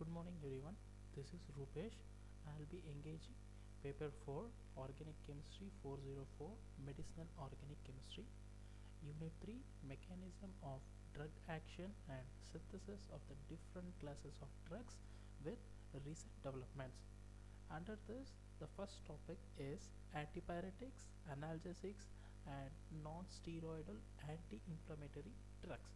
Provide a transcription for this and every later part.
Good morning everyone. This is Rupesh. I'll be engaging paper 4 Organic Chemistry 404 Medicinal Organic Chemistry Unit 3 Mechanism of Drug Action and Synthesis of the Different Classes of Drugs with Recent Developments. Under this, the first topic is antipyretics, analgesics and non-steroidal anti-inflammatory drugs.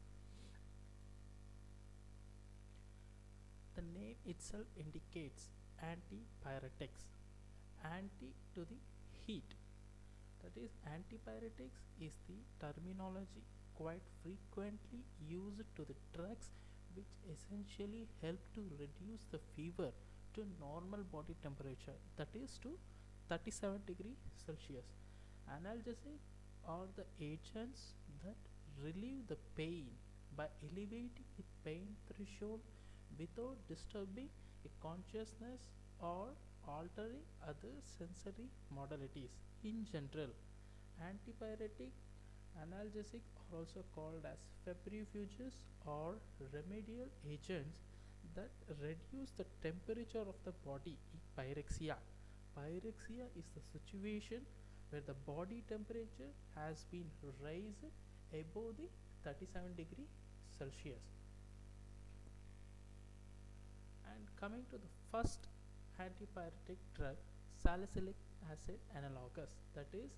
The name itself indicates antipyretics, anti to the heat. That is, antipyretics is the terminology quite frequently used to the drugs which essentially help to reduce the fever to normal body temperature, that is to 37 degree Celsius. Analgesic are the agents that relieve the pain by elevating the pain threshold without disturbing a consciousness or altering other sensory modalities. In general, antipyretic analgesic are also called as febrifuges or remedial agents that reduce the temperature of the body in pyrexia. Pyrexia is the situation where the body temperature has been raised above the 37 degree Celsius. And coming to the first antipyretic drug, salicylic acid analogus, that is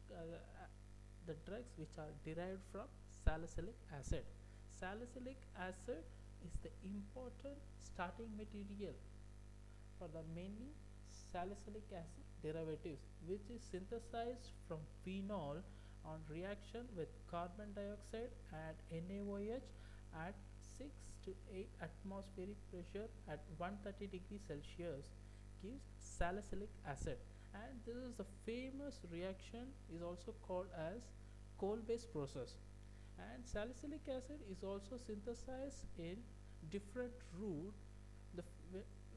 the, the drugs which are derived from salicylic acid. Salicylic acid is the important starting material for the many salicylic acid derivatives, which is synthesized from phenol on reaction with carbon dioxide and NaOH at 6 to 8 atmospheric pressure at 130 degrees Celsius gives salicylic acid. And this is the famous reaction is also called as coal-based process. And salicylic acid is also synthesized in different route. The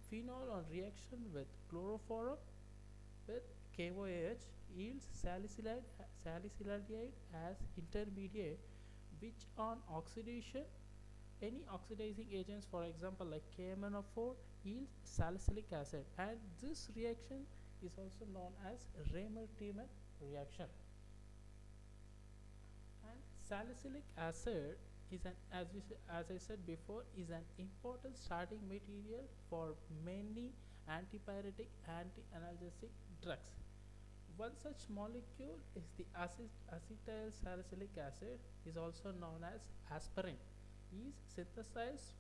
phenol on reaction with chloroform with KOAH yields salicylate as intermediate, which on oxidation, any oxidizing agents, for example like KMnO4, yields salicylic acid, and this reaction is also known as Raymer-Tiemann reaction. And salicylic acid is an, as I said before, is an important starting material for many antipyretic anti-analgesic drugs. One such molecule is the acetyl salicylic acid, is also known as aspirin, is synthesized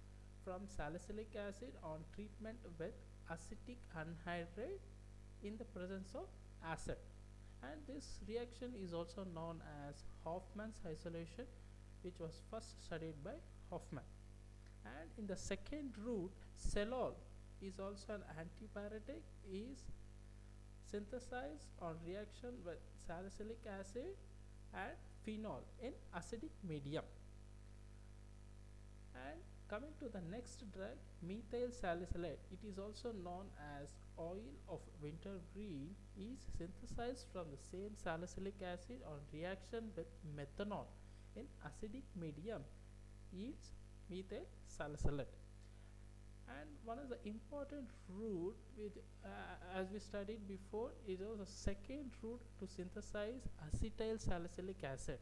from salicylic acid on treatment with acetic anhydride in the presence of acid. And this reaction is also known as Hofmann's isolation, which was first studied by Hofmann. And in the second route, Celol is also an antipyretic, is synthesized on reaction with salicylic acid and phenol in acidic medium. And coming to the next drug, methyl salicylate, it is also known as oil of wintergreen, is synthesized from the same salicylic acid on reaction with methanol in acidic medium, yields methyl salicylate. And one of the important route with as we studied before is also the second route to synthesize acetyl salicylic acid.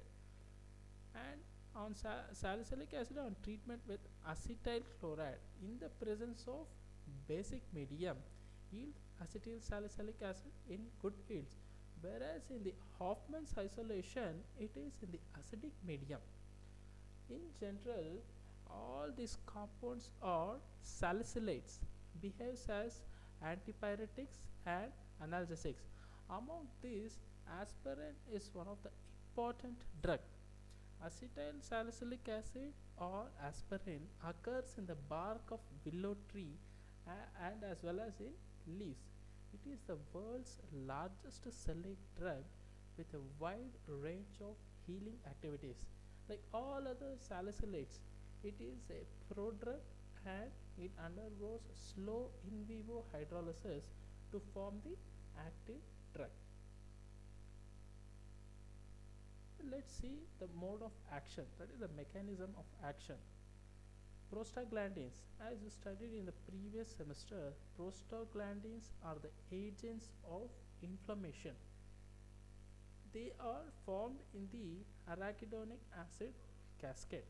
And on salicylic acid on treatment with acetyl chloride in the presence of basic medium yield acetyl salicylic acid in good yields, whereas in the Hofmann's isolation it is in the acidic medium. In general, all these compounds are salicylates, behaves as antipyretics and analgesics. Among these, aspirin is one of the important drug. Acetyl salicylic acid or aspirin occurs in the bark of willow tree and as well as in leaves. It is the world's largest selling drug with a wide range of healing activities. Like all other salicylates, it is a prodrug and it undergoes slow in vivo hydrolysis to form the active drug. Let's see the mode of action, that is the mechanism of action. Prostaglandins, as you studied in the previous semester, prostaglandins are the agents of inflammation. They are formed in the arachidonic acid cascade.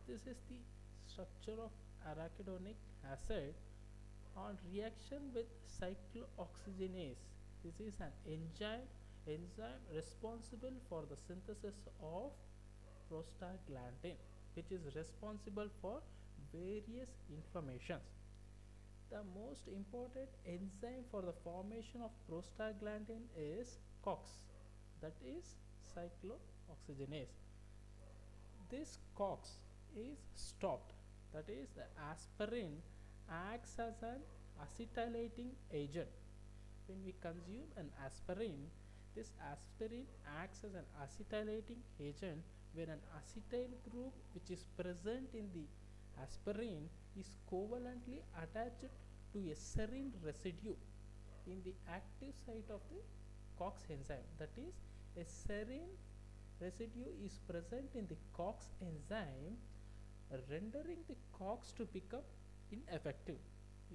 This is the structure of arachidonic acid on reaction with cyclooxygenase. This is an enzyme responsible for the synthesis of prostaglandin, which is responsible for various inflammations. The most important enzyme for the formation of prostaglandin is COX, that is cyclooxygenase. This COX is stopped, that is, the aspirin acts as an acetylating agent. When we consume an aspirin, this aspirin acts as an acetylating agent when an acetyl group which is present in the aspirin is covalently attached to a serine residue in the active site of the COX enzyme. That is, a serine residue is present in the COX enzyme, rendering the COX to become ineffective.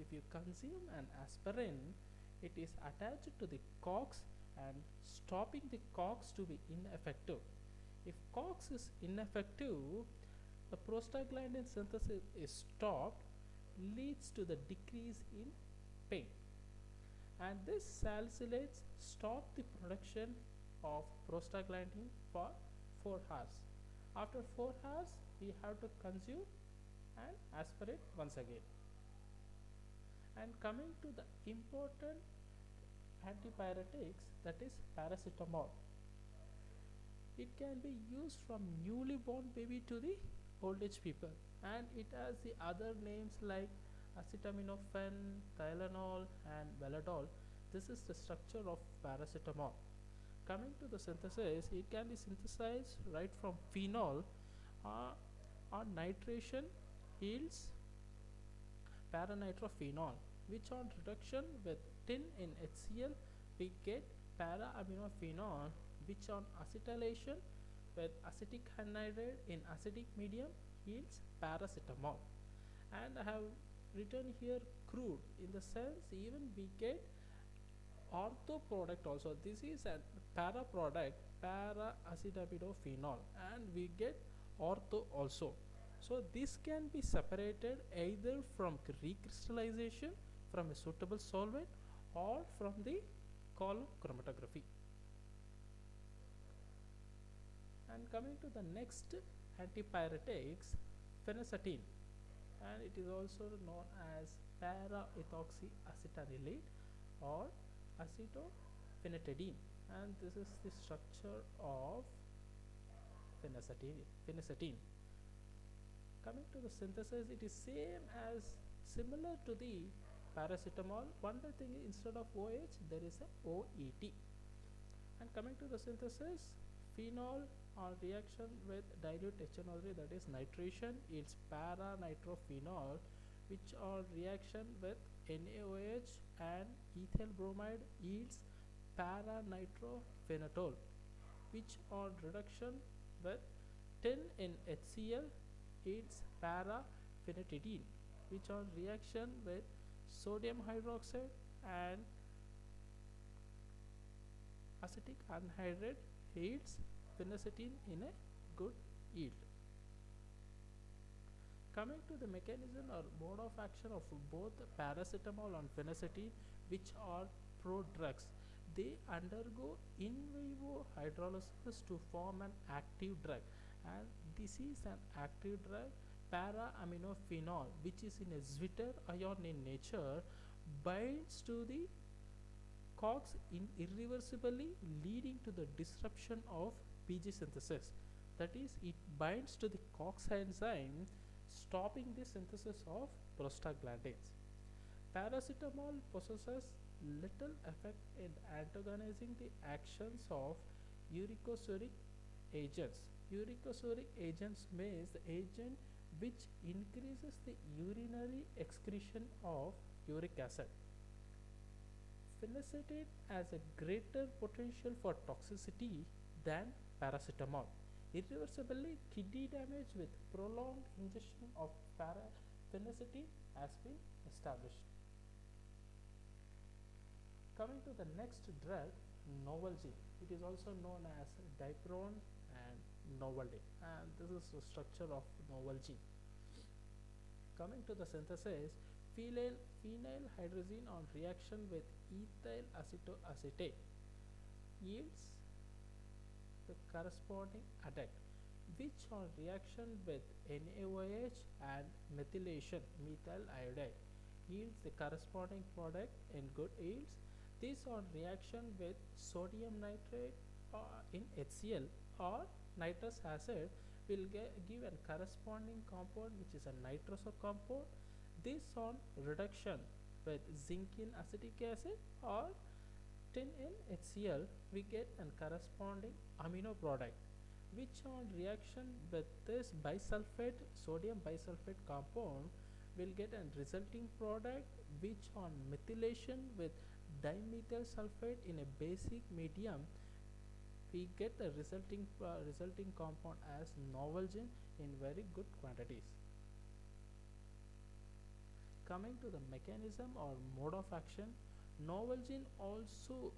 If you consume an aspirin, it is attached to the COX and stopping the COX to be ineffective. If COX is ineffective, the prostaglandin synthesis is stopped, leads to the decrease in pain. And this salicylates stop the production of prostaglandin for 4 hours. After 4 hours, we have to consume and aspirate once again. And coming to the important antipyretics, that is paracetamol. It can be used from newly born baby to the old age people, and it has the other names like acetaminophen, Tylenol and Veladol. This is the structure of paracetamol. Coming to the synthesis, it can be synthesized right from phenol on nitration yields paranitrophenol, which on reduction with tin in HCl we get para-aminophenol, which on acetylation with acetic anhydride in acidic medium yields paracetamol. And I have written here crude, in the sense even we get ortho product also. This is a para product, para acetaminophenol, and we get ortho also. So this can be separated either from recrystallization from a suitable solvent or from the column chromatography. And coming to the next antipyretics, phenacetin, and it is also known as para-ethoxyacetanilate or acetophenetidine, and this is the structure of phenacetin. Coming to the synthesis, it is similar to the paracetamol. One thing, instead of OH there is a OET. And coming to the synthesis, phenol on reaction with dilute HNO3, that is nitration, yields para-nitrophenol, which on reaction with NaOH and ethyl bromide yields para-nitrophenol, which on reduction with tin in HCl yields para-phenetidine, which on reaction with sodium hydroxide and acetic anhydride yields phenacetin in a good yield. Coming to the mechanism or mode of action of both paracetamol and phenacetin, which are prodrugs, they undergo in vivo hydrolysis to form an active drug, and this is an active drug, para-aminophenol, which is in a Zwitter ion in nature, binds to the COX irreversibly, leading to the disruption of PG synthesis. That is, it binds to the COX enzyme, stopping the synthesis of prostaglandins. Paracetamol possesses little effect in antagonizing the actions of uricosuric agents. Uricosuric agents means the agent which increases the urinary excretion of uric acid. Phenacetin has a greater potential for toxicity than paracetamol. Irreversibly, kidney damage with prolonged ingestion of phenacetin has been established. Coming to the next drug, Novalgine. It is also known as Diprone and Novalgine, and this is the structure of Novalgine. Coming to the synthesis, phenyl hydrazine on reaction with ethyl acetoacetate yields the corresponding adduct, which on reaction with NaOH and methylation methyl iodide yields the corresponding product in good yields. This on reaction with sodium nitrate in HCl or nitrous acid will give a corresponding compound which is a nitroso compound. This on reduction with zinc in acetic acid or tin in HCl, we get a corresponding amino product which on reaction with this bisulfate sodium bisulfate compound will get a resulting product which on methylation with dimethyl sulfate in a basic medium we get the resulting compound as Novalgine in very good quantities. Coming to the mechanism or mode of action, Novalgine also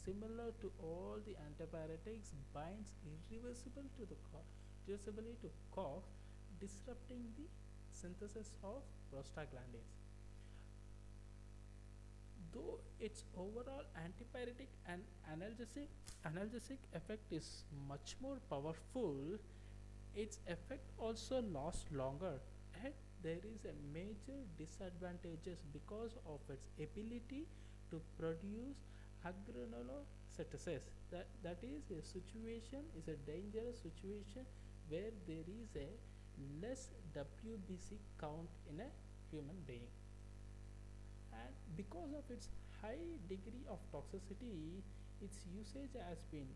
similar to all the antibiotics binds irreversibly to cough, disrupting the synthesis of prostaglandins. Though its overall antipyretic and analgesic effect is much more powerful, its effect also lasts longer, and there is a major disadvantages because of its ability to produce agranulocytosis. That is a situation is a dangerous situation where there is a less WBC count in a human being, and because of its high degree of toxicity, its usage has been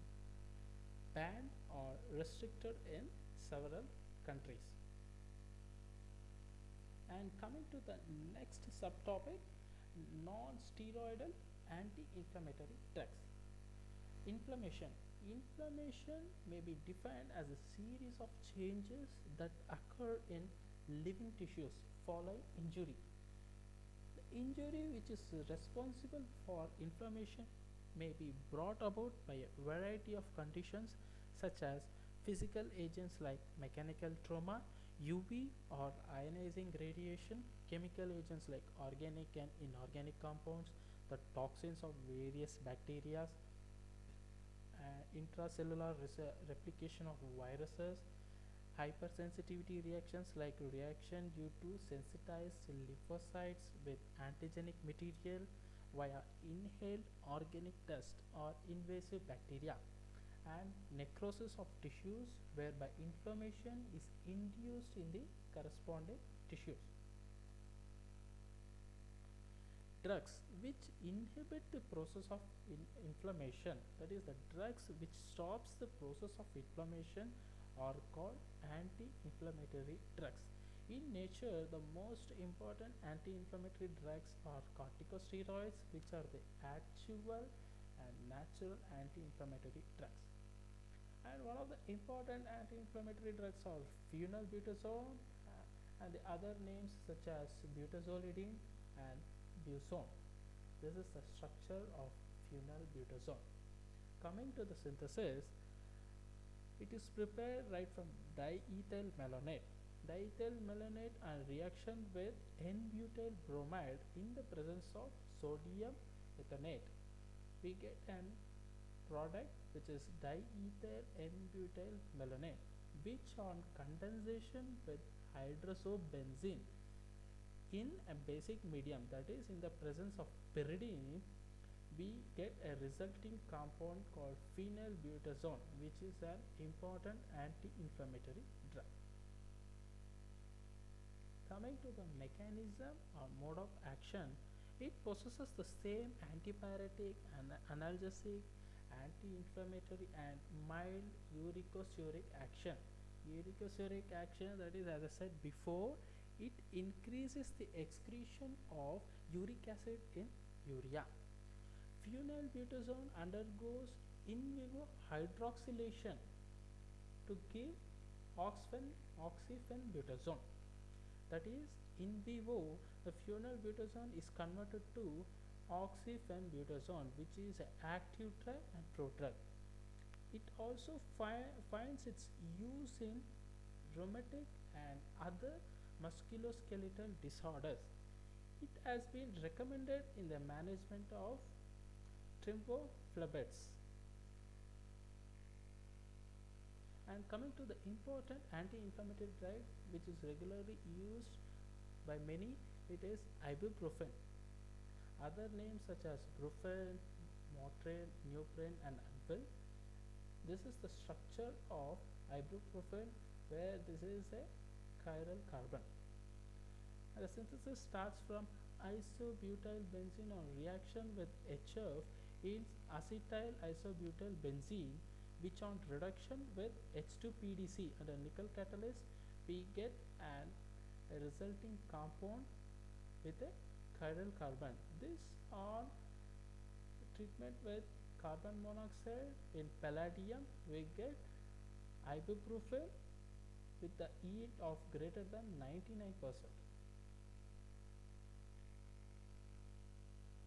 banned or restricted in several countries. And coming to the next subtopic, non-steroidal anti-inflammatory drugs. Inflammation. Inflammation may be defined as a series of changes that occur in living tissues following injury. The injury which is responsible for inflammation may be brought about by a variety of conditions such as physical agents like mechanical trauma, UV or ionizing radiation, chemical agents like organic and inorganic compounds, the toxins of various bacteria, intracellular replication of viruses, hypersensitivity reactions like reaction due to sensitized lymphocytes with antigenic material via inhaled organic dust or invasive bacteria, and necrosis of tissues whereby inflammation is induced in the corresponding tissues. Drugs which inhibit the process of inflammation, that is the drugs which stops the process of inflammation, are called anti-inflammatory drugs. In nature, the most important anti-inflammatory drugs are corticosteroids, which are the actual and natural anti-inflammatory drugs. And one of the important anti-inflammatory drugs are phenylbutazone and the other names such as butazolidine and Busone. This is the structure of phenylbutazone. Coming to the synthesis, it is prepared right from diethyl malonate. Diethyl malonate and reaction with N-butyl bromide in the presence of sodium ethanate. We get an product which is diethyl N-butyl malonate, which on condensation with hydroxybenzene in a basic medium, that is in the presence of pyridine, we get a resulting compound called phenylbutazone, which is an important anti-inflammatory drug. Coming to the mechanism or mode of action, it possesses the same antipyretic and analgesic, anti-inflammatory and mild uricosuric action. Uricosuric action, that is as I said before, it increases the excretion of uric acid in urea. Phenylbutazone undergoes in vivo hydroxylation to give oxyphenbutazone. That is, in vivo, the phenylbutazone is converted to oxyphenbutazone, which is an active drug and prodrug. It also finds its use in rheumatic and other musculoskeletal disorders. It has been recommended in the management of thrombophlebitis. And coming to the important anti-inflammatory drug which is regularly used by many, it is ibuprofen. Other names such as Brufen, Motrin, Neopren and Advil. This is the structure of ibuprofen, where this is a chiral carbon. And the synthesis starts from isobutyl benzene on reaction with HF yields acetyl isobutyl benzene, which on reduction with H2PDC and a nickel catalyst we get a resulting compound with a chiral carbon. This on treatment with carbon monoxide in palladium we get ibuprofen with the yield of greater than 99%.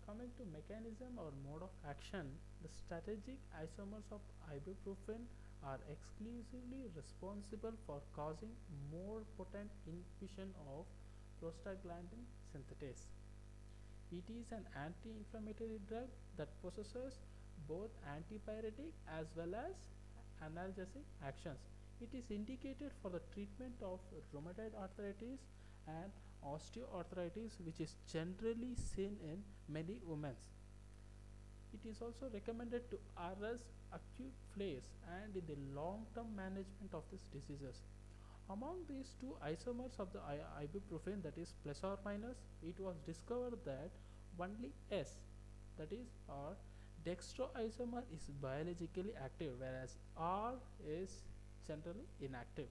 Coming to mechanism or mode of action, the strategic isomers of ibuprofen are exclusively responsible for causing more potent inhibition of prostaglandin synthetase. It is an anti-inflammatory drug that possesses both antipyretic as well as analgesic actions. It is indicated for the treatment of rheumatoid arthritis and osteoarthritis, which is generally seen in many women. It is also recommended to arrest acute flares and in the long-term management of these diseases. Among these two isomers of the ibuprofen, that is plus or minus, it was discovered that only S, that is or dextroisomer, is biologically active, whereas R is generally inactive.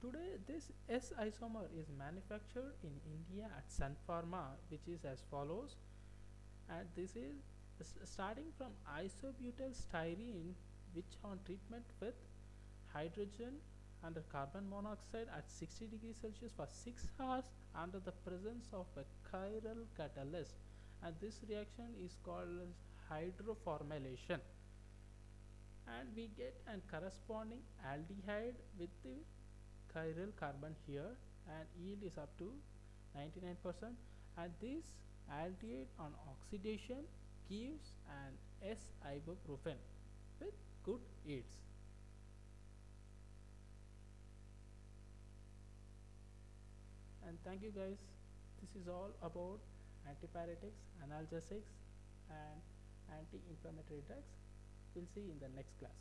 Today, this S isomer is manufactured in India at Sun Pharma, which is as follows. And this is starting from isobutyl styrene, which on treatment with hydrogen under carbon monoxide at 60 degrees Celsius for 6 hours under the presence of a chiral catalyst, and this reaction is called as hydroformylation, and we get a corresponding aldehyde with the chiral carbon here, and yield is up to 99%, and this aldehyde on oxidation gives an S ibuprofen with good yields. And thank you guys. This is all about antipyretics, analgesics and anti-inflammatory drugs. We'll see in the next class.